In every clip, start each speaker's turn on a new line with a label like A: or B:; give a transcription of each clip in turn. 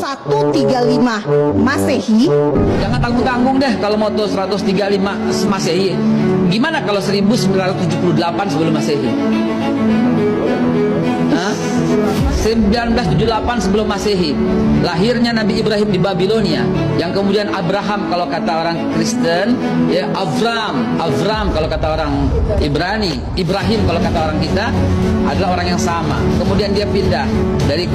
A: 135 Masehi.
B: Jangan tanggung-tanggung deh kalau mau tuh 135 Masehi. Gimana kalau 1978 sebelum Masehi? Hah? 1978 sebelum Masehi, lahirnya Nabi Ibrahim di Babilonia, yang kemudian Abraham kalau kata orang Kristen, ya Avram kalau kata orang Ibrani, Ibrahim kalau kata orang kita, adalah orang yang sama. Kemudian dia pindah dari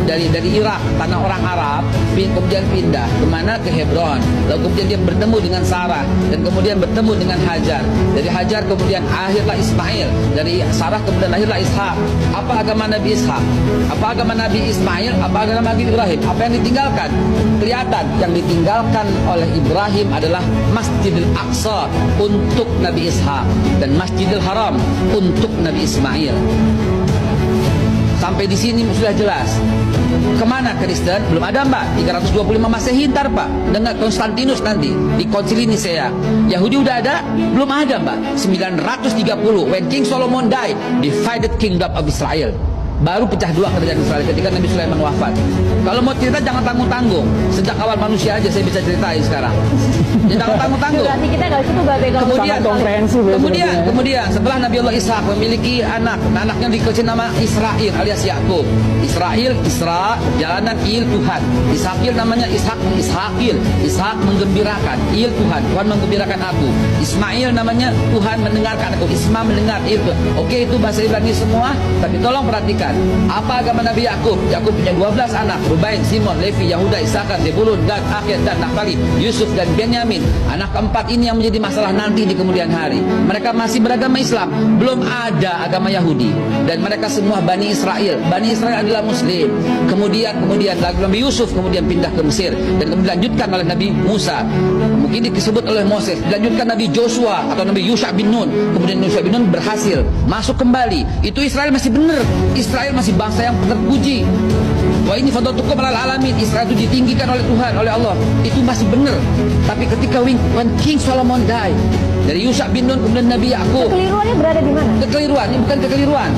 B: Irak, tanah orang Arab, kemudian pindah kemana? Ke Hebron. Lalu kemudian dia bertemu dengan Sarah, dan kemudian bertemu dengan Hajar. Dari Hajar kemudian akhirlah Ismail, dari Sarah kemudian lahirlah Ishak. Apa agama Nabi Ishak? Apa agama Nabi Ismail? Apa agama Nabi Ibrahim? Apa yang ditinggalkan? Kelihatan yang ditinggalkan oleh Ibrahim adalah Masjidil Aqsa untuk Nabi Ishak, dan Masjidil Haram untuk Nabi Ismail. Sampai di sini sudah jelas. Kemana Kristen? Belum ada, Mbak. 325 Masehi ntar, Pak, dengan Konstantinus nanti di Konsili Nisea. Yahudi udah ada? Belum ada, Mbak. 930 when King Solomon died, divided kingdom of Israel. Baru pecah dua kerajaan Israel ketika Nabi Sulaiman wafat. Kalau mau cerita jangan tanggung-tanggung. Sejak awal manusia aja saya bisa ceritain sekarang. Ya, jangan tanggung-tanggung.
C: Berarti kita nggak cukup
B: Kemudian setelah Nabi Allah Ishak memiliki anak, anaknya dikasih nama Israel alias Yakub. Israel, Isra, jalanan Il Tuhan. Ishakil namanya Ishak, Ishakil. Ishak menggembirakan, Il Tuhan, Tuhan menggembirakan aku. Ismail namanya Tuhan mendengarkan aku. Isma mendengar, Il Tuhan. Oke, itu bahasa Ibrani semua, tapi tolong perhatikan. Apa agama Nabi Yakub? Yakub punya 12 anak, Rubain, Simon, Levi, Yahuda, Isakar, Zebulun, Gad, Akhir, dan Naftali, Yusuf, dan Benyamin. Anak keempat ini yang menjadi masalah nanti di kemudian hari. Mereka masih beragama Islam, belum ada agama Yahudi, dan mereka semua Bani Israel. Bani Israel adalah Muslim. Kemudian Nabi Yusuf kemudian pindah ke Mesir, dan kemudian dilanjutkan oleh Nabi Musa, mungkin disebut oleh Moses, dilanjutkan Nabi Joshua atau Nabi Yusha bin Nun. Kemudian Yusha bin Nun berhasil masuk kembali. Itu Israel masih benar. Israel masih bangsa yang terpuji. Wah, ini fadlatukum alal alamin. Israel itu ditinggikan oleh Tuhan, oleh Allah. Itu masih benar. Tapi ketika when King Solomon died, dari Yusha bin Nun kemudian Nabi Yakub.
C: Kekeliruannya berada di mana?
B: Kekeliruan, ini bukan kekeliruan.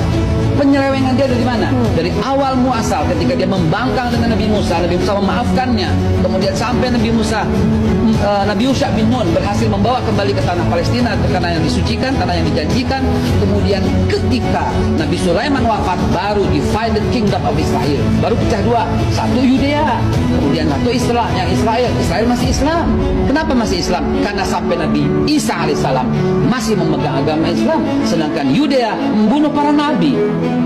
B: Penyelewengan dia dari mana? Dari awal muasal ketika dia membangkang dengan Nabi Musa memaafkannya. Kemudian sampai Nabi Yusha bin Nun berhasil membawa kembali ke tanah Palestina, ke tanah yang disucikan, tanah yang dijanjikan. Kemudian ketika Nabi Sulaiman wafat, baru divided kingdom of Israel. Baru pecah dua, satu Yudea, kemudian satu yang Israel. Israel masih Islam. Kenapa masih Islam? Karena sampai Nabi Isa alaihissalam masih memegang agama Islam, sedangkan Yudea membunuh para nabi.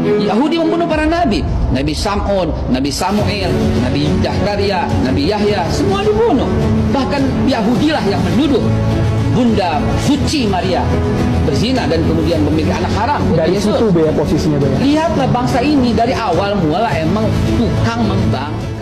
B: Yahudi membunuh para nabi, Nabi Sam'un, Nabi Samuel, Nabi Zakaria, Nabi Yahya, semua dibunuh. Bahkan Yahudilah yang menuduh Bunda suci Maria berzina dan kemudian memiliki anak haram.
D: Dari situ ya posisinya.
B: Lihatlah bangsa ini dari awal mula emang tukang membangun.